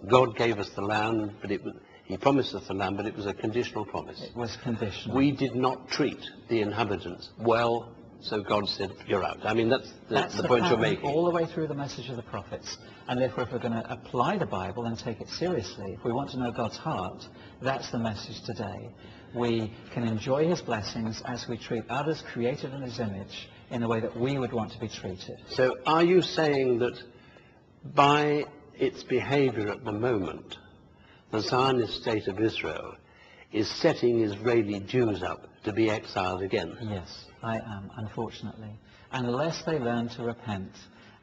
God gave us the land, but He promised us the land, but it was a conditional promise. It was conditional. We did not treat the inhabitants well, so God said, you're out. I mean, that's the point you're making. All the way through the message of the prophets. And therefore, if we're going to apply the Bible and take it seriously, if we want to know God's heart, that's the message today. We can enjoy His blessings as we treat others created in His image in the way that we would want to be treated. So are you saying that by its behavior at the moment, the Zionist state of Israel is setting Israeli Jews up to be exiled again? Yes, I am, unfortunately. Unless they learn to repent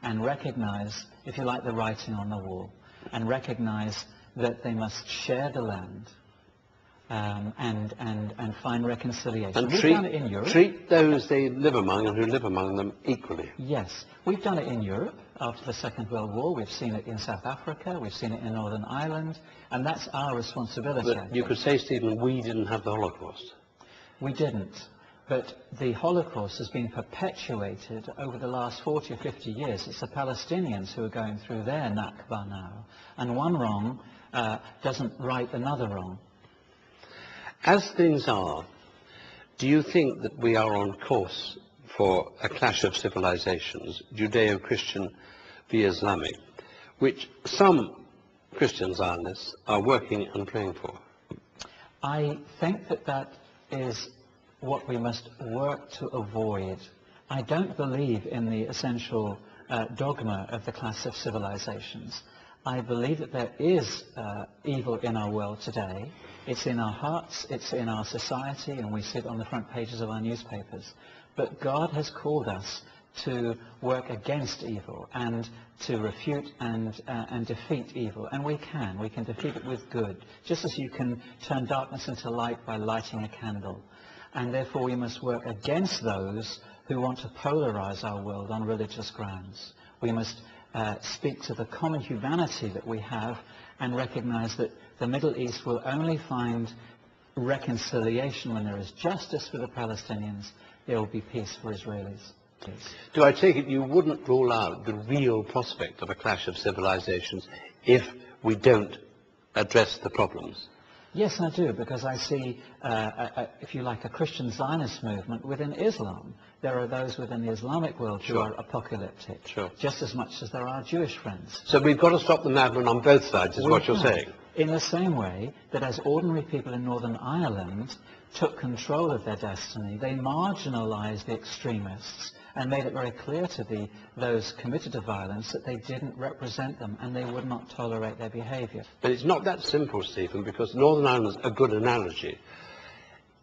and recognize, if you like, the writing on the wall, and recognize that they must share the land and find reconciliation. And We've done it in Europe. treat those they live among and who live among them equally. Yes, we've done it in Europe after the Second World War. We've seen it in South Africa. We've seen it in Northern Ireland. And that's our responsibility. But you could say, Stephen, we didn't have the Holocaust. We didn't. But the Holocaust has been perpetuated over the last 40 or 50 years. It's the Palestinians who are going through their Nakba now. And one wrong doesn't right another wrong. As things are, do you think that we are on course for a clash of civilizations, Judeo-Christian v. Islamic, which some Christian Zionists are working and praying for? I think that that is what we must work to avoid. I don't believe in the essential dogma of the clash of civilizations. I believe that there is evil in our world today. It's in our hearts, it's in our society, and we see it on the front pages of our newspapers. But God has called us to work against evil and to refute and defeat evil. And we can defeat it with good, just as you can turn darkness into light by lighting a candle. And therefore we must work against those who want to polarize our world on religious grounds. We must speak to the common humanity that we have and recognize that the Middle East will only find reconciliation when there is justice for the Palestinians. There will be peace for Israelis. Peace. Do I take it you wouldn't rule out the real prospect of a clash of civilizations if we don't address the problems? Yes, I do, because I see, if you like, a Christian Zionist movement within Islam. There are those within the Islamic world who are apocalyptic, just as much as there are Jewish friends. So we've got to stop the madman on both sides, is what you're saying? In the same way that as ordinary people in Northern Ireland took control of their destiny, they marginalized the extremists and made it very clear to those committed to violence that they didn't represent them and they would not tolerate their behavior. But it's not that simple, Stephen, because Northern Ireland's a good analogy.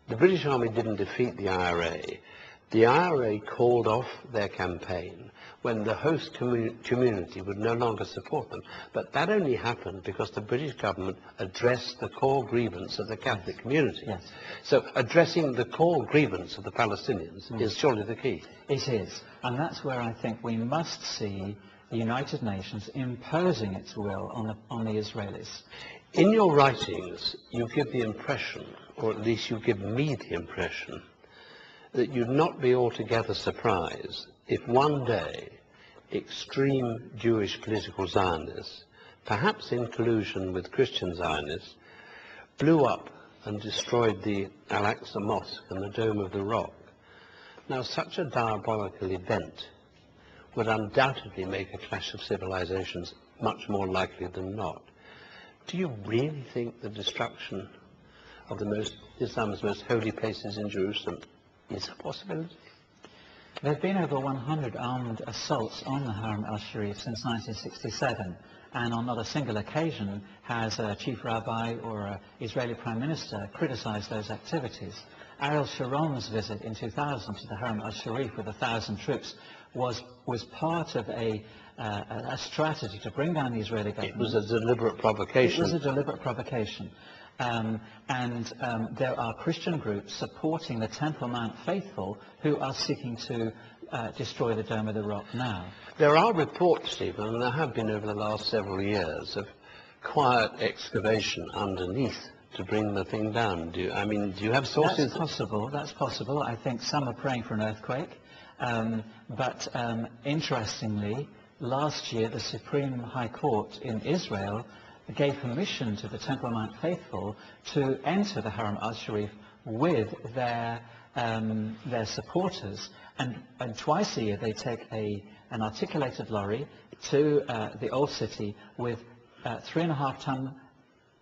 The British Army didn't defeat the IRA. The IRA called off their campaign when the host community would no longer support them. But that only happened because the British government addressed the core grievance of the Catholic community. Yes. So addressing the core grievance of the Palestinians is surely the key. It is. And that's where I think we must see the United Nations imposing its will on the Israelis. In your writings, you give the impression, or at least you give me the impression, that you'd not be altogether surprised if one day extreme Jewish political Zionists, perhaps in collusion with Christian Zionists, blew up and destroyed the Al-Aqsa Mosque and the Dome of the Rock. Now, such a diabolical event would undoubtedly make a clash of civilizations much more likely than not. Do you really think the destruction of Islam's most holy places in Jerusalem is a possibility? There have been over 100 armed assaults on the Haram al-Sharif since 1967, and on not a single occasion has a chief rabbi or an Israeli prime minister criticized those activities. Ariel Sharon's visit in 2000 to the Haram al-Sharif with 1,000 troops was part of a strategy to bring down the Israeli government. It was a deliberate provocation. It was a deliberate provocation. There are Christian groups supporting the Temple Mount faithful who are seeking to destroy the Dome of the Rock now. There are reports, Stephen, and there have been over the last several years, of quiet excavation underneath to bring the thing down. Do you have sources? That's possible. I think some are praying for an earthquake. But interestingly, last year the Supreme High Court in Israel gave permission to the Temple Mount faithful to enter the Haram al-Sharif with their supporters, and twice a year they take an articulated lorry to the old city with 3.5-ton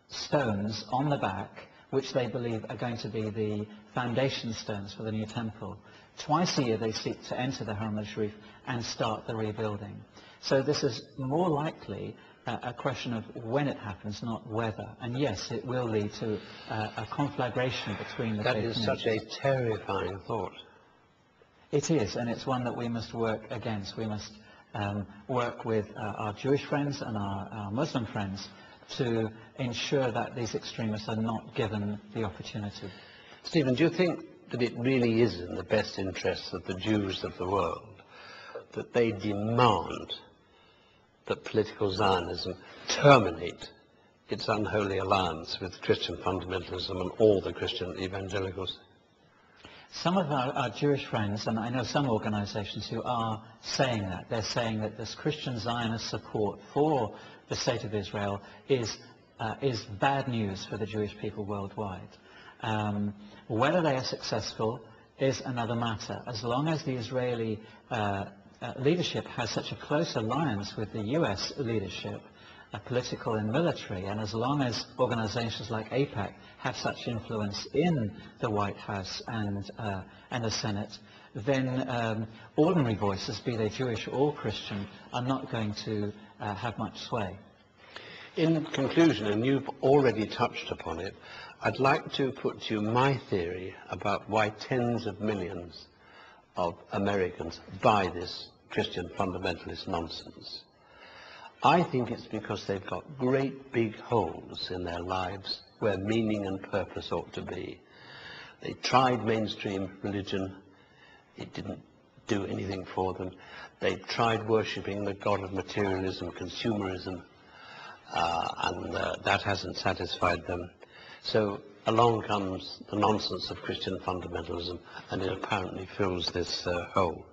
stones on the back, which they believe are going to be the foundation stones for the new temple. Twice a year they seek to enter the Haram al-Sharif and start the rebuilding. So this is more likely a question of when it happens, not whether. And yes, it will lead to a conflagration between the faith communities. That is such a terrifying thought. It is, and it's one that we must work against. We must work with our Jewish friends and our Muslim friends to ensure that these extremists are not given the opportunity. Stephen, do you think that it really is in the best interests of the Jews of the world that they demand that political Zionism terminate its unholy alliance with Christian fundamentalism and all the Christian evangelicals? Some of our Jewish friends, and I know some organizations who are saying that, they're saying that this Christian Zionist support for the State of Israel is bad news for the Jewish people worldwide. Whether they are successful is another matter. As long as the Israeli leadership has such a close alliance with the US leadership, political and military, and as long as organizations like AIPAC have such influence in the White House and the Senate, then ordinary voices, be they Jewish or Christian, are not going to have much sway. In conclusion, and you've already touched upon it, I'd like to put to you my theory about why tens of millions of Americans buy this Christian fundamentalist nonsense. I think it's because they've got great big holes in their lives where meaning and purpose ought to be. They tried mainstream religion. It didn't do anything for them. They tried worshipping the god of materialism, consumerism, and that hasn't satisfied them. So along comes the nonsense of Christian fundamentalism, and it apparently fills this hole.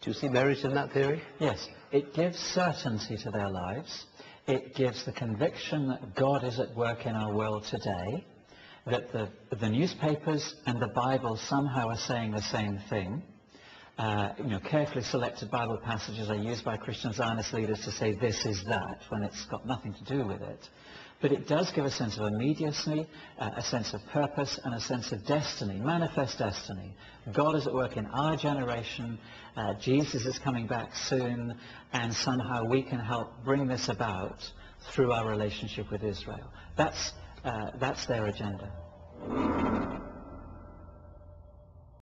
Do you see merit in that theory? Yes. It gives certainty to their lives. It gives the conviction that God is at work in our world today, that the newspapers and the Bible somehow are saying the same thing. Carefully selected Bible passages are used by Christian Zionist leaders to say this is that, when it's got nothing to do with it. But it does give a sense of immediacy, a sense of purpose, and a sense of destiny, manifest destiny. God is at work in our generation, Jesus is coming back soon, and somehow we can help bring this about through our relationship with Israel. That's their agenda.